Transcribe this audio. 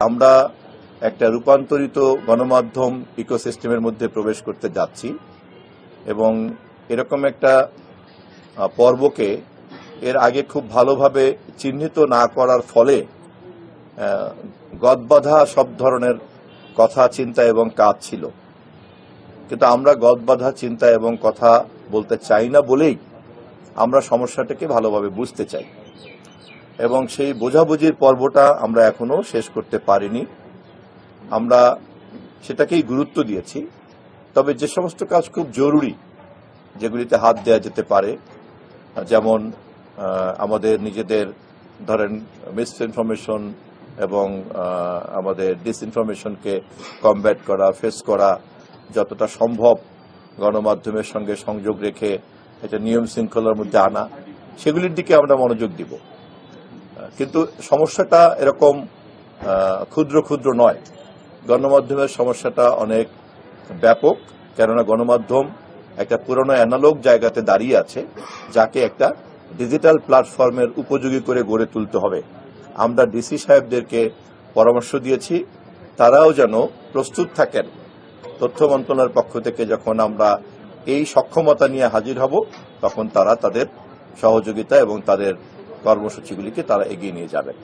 আমরা একটা রূপান্তরিত গণমাধ্যম ইকোসিস্টেমের মধ্যে প্রবেশ করতে যাচ্ছি এবং এরকম একটা পর্বকে এর আগে খুব ভালোভাবে চিহ্নিত না করার ফলে গদবাঁধা সব ধরনের কথা চিন্তা এবং কাজ ছিল, কিন্তু আমরা গদবাঁধা চিন্তা এবং কথা বলতে চাই না বলেই আমরা সমস্যাটাকে ভালোভাবে বুঝতে চাই এবং সেই বোঝাবুঝির পর্বটা আমরা এখনো শেষ করতে পারিনি। আমরা সেটাকেই গুরুত্ব দিয়েছি, তবে যে সমস্ত কাজ খুব জরুরি, যেগুলিতে হাত দেওয়া যেতে পারে, যেমন আমাদের নিজেদের ধরেন মিসইনফরমেশন এবং আমাদের ডিসইনফরমেশনকে কমব্যাট করা, ফেস করা, যতটা সম্ভব গণমাধ্যমের সঙ্গে সংযোগ রেখে এটা নিয়ম শৃঙ্খলার মধ্যে আনা, সেগুলির দিকে আমরা মনোযোগ দিব। কিন্তু সমস্যাটা এরকম ক্ষুদ্র ক্ষুদ্র নয়, গণমাধ্যমের সমস্যাটা অনেক ব্যাপক, কেননা গণমাধ্যম একটা পুরনো অ্যানালগ জায়গাতে দাঁড়িয়ে আছে, যাকে একটা ডিজিটাল প্ল্যাটফর্মের উপযোগী করে গড়ে তুলতে হবে। আমরা ডিসি সাহেবদেরকে পরামর্শ দিয়েছি, তারাও যেন প্রস্তুত থাকেন তথ্য মন্ত্রণালয়ের পক্ষ থেকে যখন আমরা এই সক্ষমতা নিয়ে হাজির হব, তখন তারা তাদের সহযোগিতা এবং তাদের কর্মসূচিগুলিকে তারা এগিয়ে নিয়ে যাবেন।